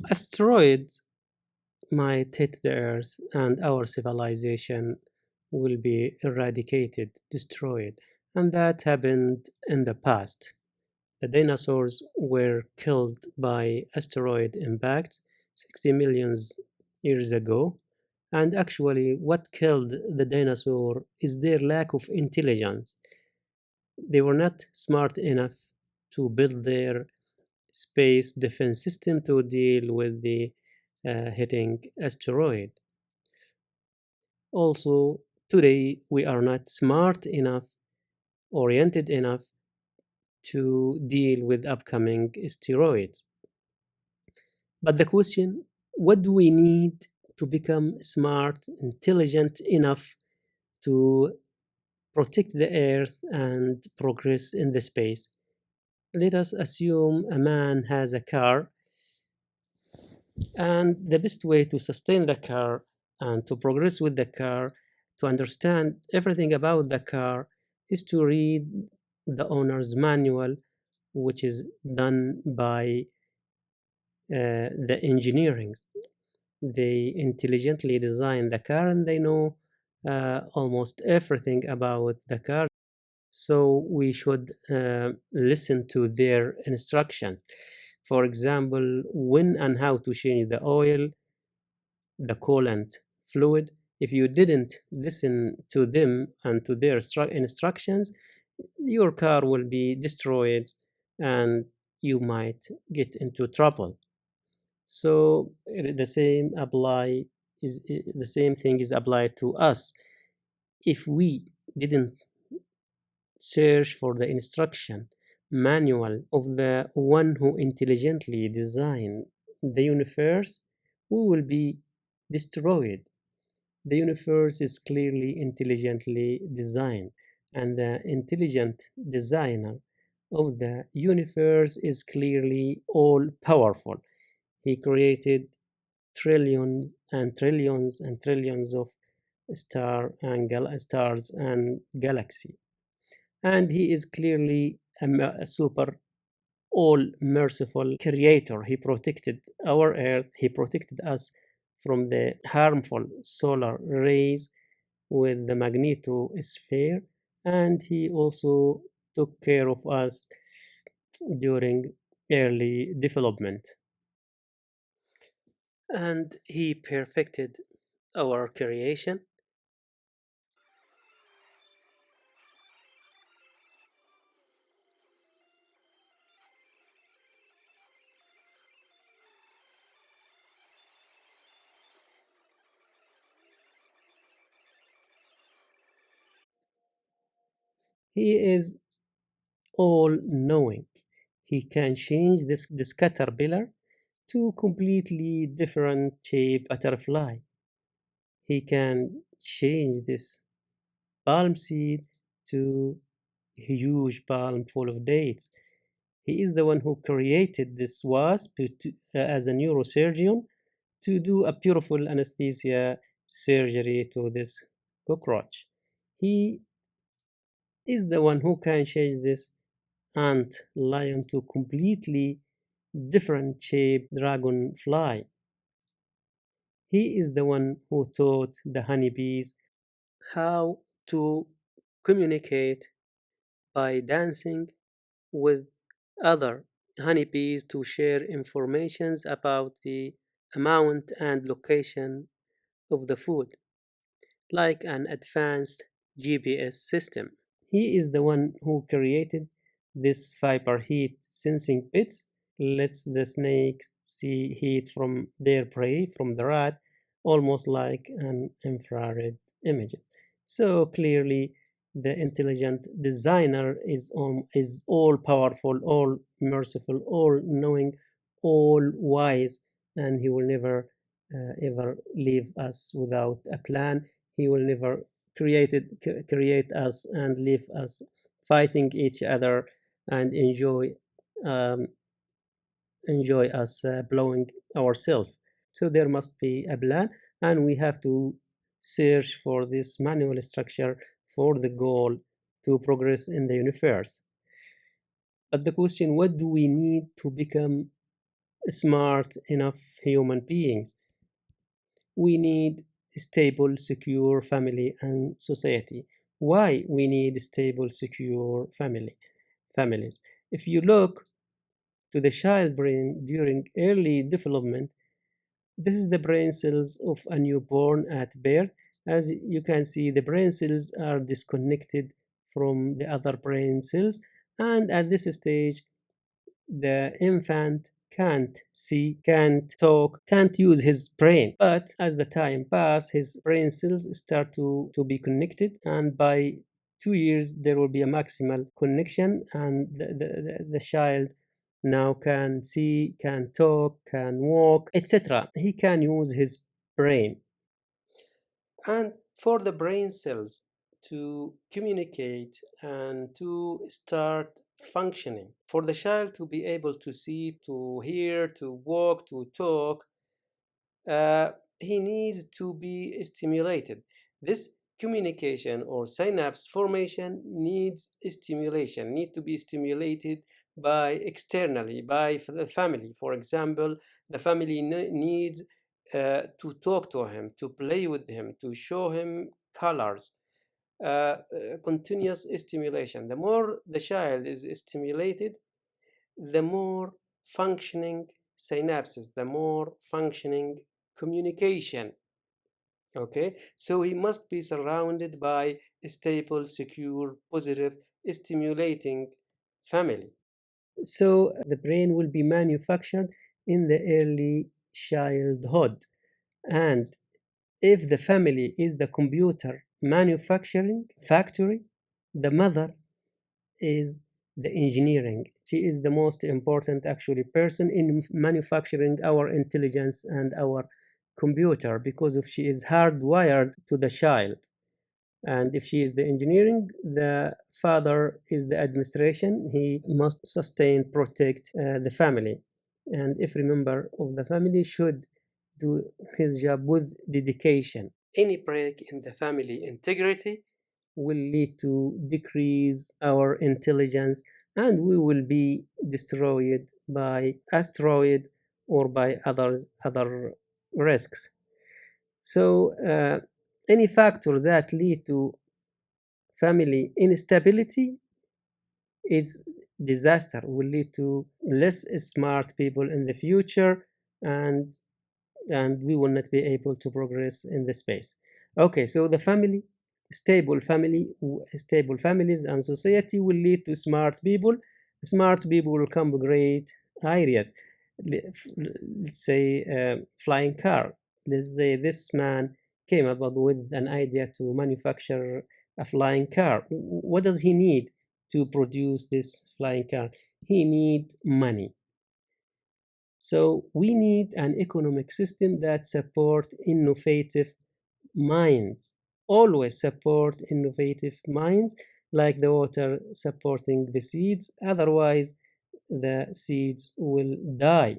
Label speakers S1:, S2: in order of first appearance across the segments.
S1: Asteroids might hit the Earth and our civilization will be eradicated, destroyed. And that happened in the past. The dinosaurs were killed by asteroid impacts 60 million years ago. And actually, what killed the dinosaur is their lack of intelligence. They were not smart enough to build their space defense system to deal with the hitting asteroid. Also, today we are not smart enough, oriented enough to deal with upcoming asteroids. But the question, what do we need to become smart, intelligent enough to protect the Earth and progress in the space? Let us assume a man has a car, and the best way to sustain the car and to progress with the car, to understand everything about the car, is to read the owner's manual, which is done by the engineering. They intelligently design the car and they know almost everything about the car. So we should listen to their instructions. For example, when and how to change the oil, the coolant fluid. If you didn't listen to them and to their instructions, your car will be destroyed and you might get into trouble. So the same apply is the same thing is applied to us. If we didn't search for the instruction manual of the one who intelligently designed the universe, we will be destroyed. The universe is clearly intelligently designed, and the intelligent designer of the universe is clearly all powerful. He created trillions and trillions and trillions of stars and galaxies, and he is clearly a super all merciful creator. He protected our earth, he protected us from the harmful solar rays with the magnetosphere, and he also took care of us during early development. And he perfected our creation. He is all knowing. He can change this caterpillar to completely different shape butterfly. He can change this palm seed to huge palm full of dates. He is the one who created this wasp as a neurosurgeon to do a beautiful anesthesia surgery to this cockroach. He is the one who can change this ant lion to completely different shaped dragonfly. He is the one who taught the honeybees how to communicate by dancing with other honeybees to share informations about the amount and location of the food, like an advanced GPS system. He is the one who created this fiber heat sensing bits, lets the snake see heat from their prey, from the rat, almost like an infrared image. So clearly, the intelligent designer is all powerful, all merciful, all knowing, all wise, and he will never ever leave us without a plan. He will never create us and leave us fighting each other and um, enjoy us blowing ourselves. So there must be a plan, and we have to search for this manual structure for the goal to progress in the universe. But the question, what do we need to become smart enough human beings. We need stable, secure family and society. Why we need stable, secure families? If you look to the child brain during early development, this is the brain cells of a newborn at birth. As you can see, the brain cells are disconnected from the other brain cells, and at this stage, the infant can't see, can't talk, can't use his brain. But as the time passes, his brain cells start to be connected, and by 2 years, there will be a maximal connection, and the child now can see, can talk, can walk, etc. He can use his brain. And for the brain cells to communicate and to start functioning, for the child to be able to see, to hear, to walk, to talk, he needs to be stimulated. This communication or synapse formation needs stimulation, need to be stimulated by externally, by the family. For example, the family needs to talk to him, to play with him, to show him colors. Continuous stimulation. The more the child is stimulated, the more functioning synapses, the more functioning communication. Okay, so he must be surrounded by a stable, secure, positive, stimulating family. So the brain will be manufactured in the early childhood. And if the family is the computer manufacturing factory, the mother is the engineering. She is the most important actually person in manufacturing our intelligence and our computer, because if she is hardwired to the child, and if she is the engineering, the father is the administration. He must sustain, protect the family, and every member of the family should do his job with dedication. Any break in the family integrity will lead to decrease our intelligence, and we will be destroyed by asteroid or by other risks. So any factor that lead to family instability is disaster, will lead to less smart people in the future, and we will not be able to progress in the space. Okay, so the family, stable families and society will lead to smart people. Smart people will come to great areas. Let's say flying car. Let's say this man came up with an idea to manufacture a flying car. What does he need to produce this flying car? He need money. So we need an economic system that support innovative minds. Always support innovative minds, like the water supporting the seeds. Otherwise, the seeds will die.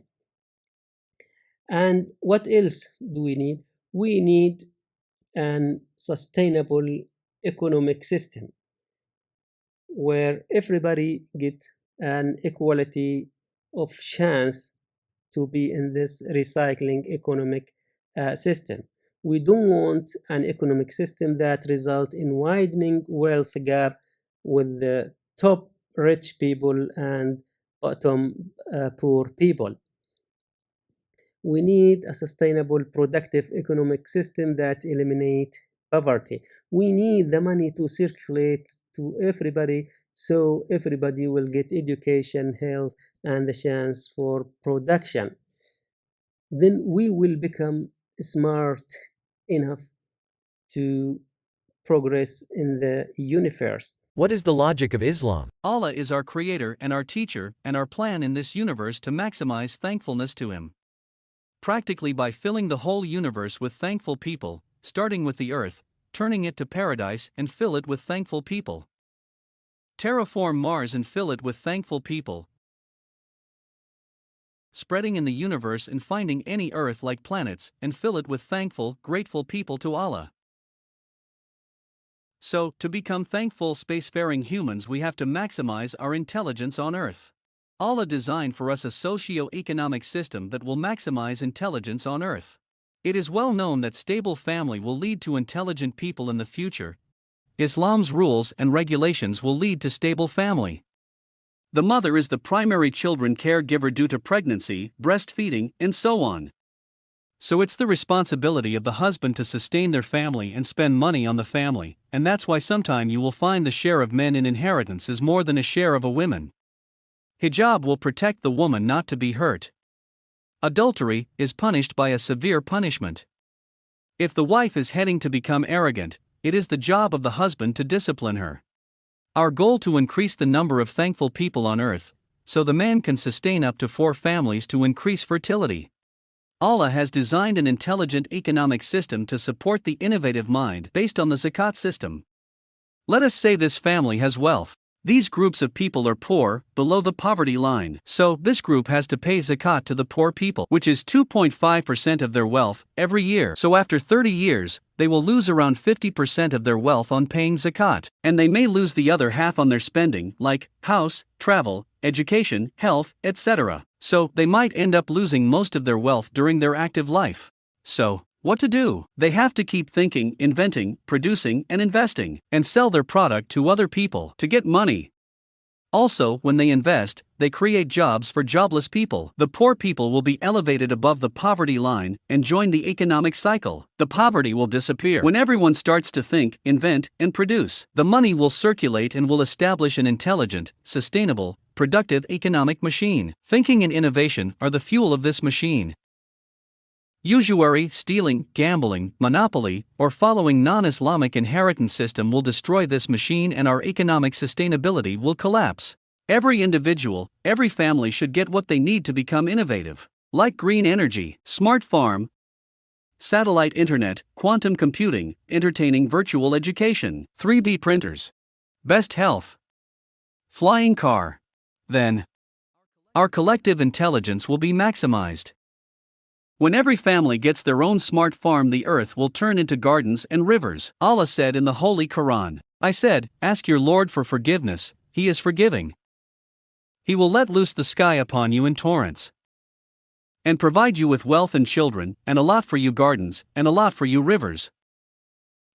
S1: And what else do we need? We need an sustainable economic system where everybody get an equality of chance to be in this recycling economic system. We don't want an economic system that result in widening wealth gap with the top rich people and bottom poor people. We need a sustainable, productive economic system that eliminate poverty. We need the money to circulate to everybody, so everybody will get education, health, and the chance for production. Then we will become smart enough to progress in the universe.
S2: What is the logic of Islam?
S3: Allah is our creator and our teacher, and our plan in this universe to maximize thankfulness to Him. Practically by filling the whole universe with thankful people, starting with the earth, turning it to paradise and fill it with thankful people. Terraform Mars and fill it with thankful people. Spreading in the universe and finding any Earth-like planets and fill it with thankful, grateful people to Allah. So, to become thankful spacefaring humans, we have to maximize our intelligence on Earth. Allah designed for us a socio-economic system that will maximize intelligence on Earth. It is well known that stable family will lead to intelligent people in the future. Islam's rules and regulations will lead to stable family. The mother is the primary children caregiver due to pregnancy, breastfeeding, and so on. So it's the responsibility of the husband to sustain their family and spend money on the family, and that's why sometime you will find the share of men in inheritance is more than a share of a woman. Hijab will protect the woman not to be hurt. Adultery is punished by a severe punishment. If the wife is heading to become arrogant, it is the job of the husband to discipline her. Our goal to increase the number of thankful people on earth, so the man can sustain up to 4 families to increase fertility. Allah has designed an intelligent economic system to support the innovative mind based on the zakat system. Let us say this family has wealth. These groups of people are poor, below the poverty line, so this group has to pay zakat to the poor people, which is 2.5% of their wealth, every year. So after 30 years, they will lose around 50% of their wealth on paying zakat, and they may lose the other half on their spending, like house, travel, education, health, etc. So they might end up losing most of their wealth during their active life. So, what to do? They have to keep thinking, inventing, producing, and investing, and sell their product to other people to get money. Also, when they invest, they create jobs for jobless people. The poor people will be elevated above the poverty line and join the economic cycle. The poverty will disappear. When everyone starts to think, invent, and produce, the money will circulate and will establish an intelligent, sustainable, productive economic machine. Thinking and innovation are the fuel of this machine. Usury, stealing, gambling, monopoly, or following non-Islamic inheritance system will destroy this machine and our economic sustainability will collapse. Every individual, every family should get what they need to become innovative, like green energy, smart farm, satellite internet, quantum computing, entertaining virtual education, 3D printers, best health, flying car. Then, our collective intelligence will be maximized. When every family gets their own smart farm, the earth will turn into gardens and rivers. Allah said in the Holy Quran, I said, ask your Lord for forgiveness, He is forgiving. He will let loose the sky upon you in torrents, and provide you with wealth and children, and a lot for you gardens, and a lot for you rivers.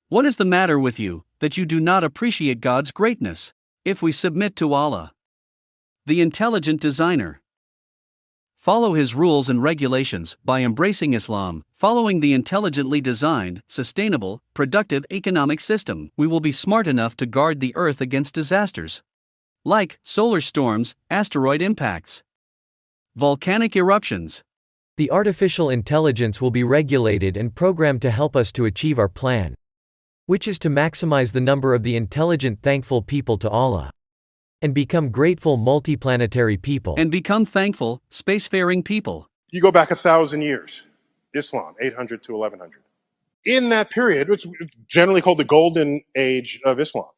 S3: What is the matter with you, that you do not appreciate God's greatness? If we submit to Allah, the intelligent designer, follow His rules and regulations by embracing Islam, following the intelligently designed, sustainable, productive economic system, we will be smart enough to guard the earth against disasters like solar storms, asteroid impacts, volcanic eruptions.
S2: The artificial intelligence will be regulated and programmed to help us to achieve our plan, which is to maximize the number of the intelligent, thankful people to Allah, and become grateful multiplanetary people.
S3: And become thankful, spacefaring people.
S4: You go back 1,000 years, Islam, 800 to 1100. In that period, it's generally called the golden age of Islam,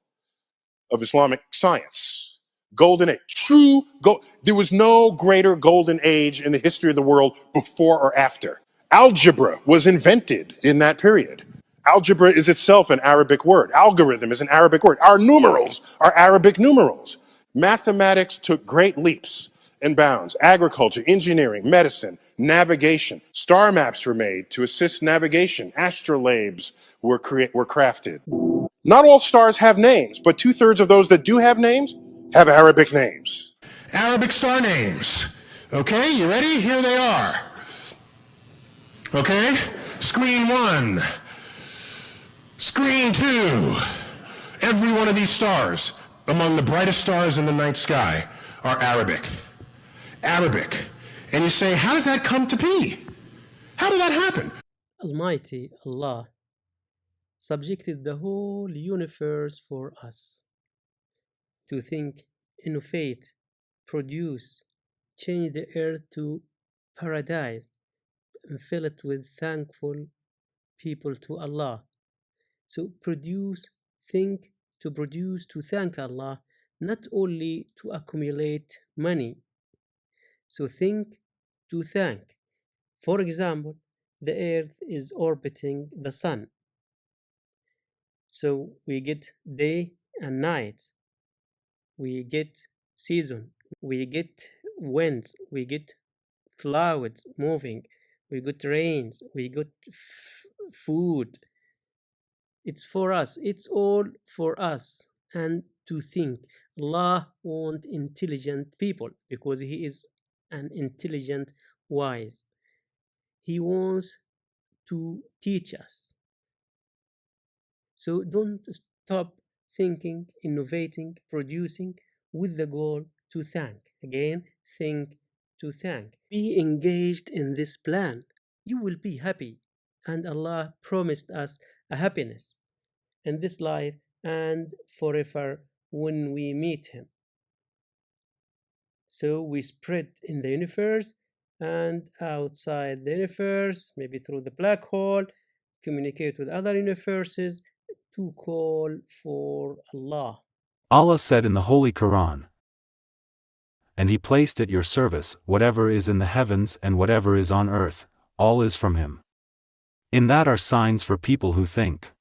S4: of Islamic science. Golden age, true gold. There was no greater golden age in the history of the world before or after. Algebra was invented in that period. Algebra is itself an Arabic word. Algorithm is an Arabic word. Our numerals are Arabic numerals. Mathematics took great leaps and bounds. Agriculture, engineering, medicine, navigation. Star maps were made to assist navigation. Astrolabes were crafted. Not all stars have names, but 2/3 of those that do have names have Arabic names.
S5: Arabic star names. Okay, you ready? Here they are. Okay, screen 1, screen 2. Every one of these stars, among the brightest stars in the night sky, are Arabic. Arabic. And you say, how does that come to be? How did that happen?
S1: Almighty Allah subjected the whole universe for us to think, innovate, produce, change the earth to paradise, and fill it with thankful people to Allah. So produce, think, to produce, to thank Allah, not only to accumulate money. So think to thank. For example, the earth is orbiting the sun. So we get day and night. We get season. We get winds, we get clouds moving, we get rains, we get food. It's for us, it's all for us. And to think, Allah wants intelligent people because He is an intelligent, wise. He wants to teach us. So don't stop thinking, innovating, producing with the goal to thank. Again, think to thank. Be engaged in this plan. You will be happy. And Allah promised us a happiness in this life and forever when we meet Him. So we spread in the universe and outside the universe, maybe through the black hole, communicate with other universes to call for Allah.
S6: Allah said in the Holy Quran, "And He placed at your service whatever is in the heavens and whatever is on earth, all is from Him. In that are signs for people who think."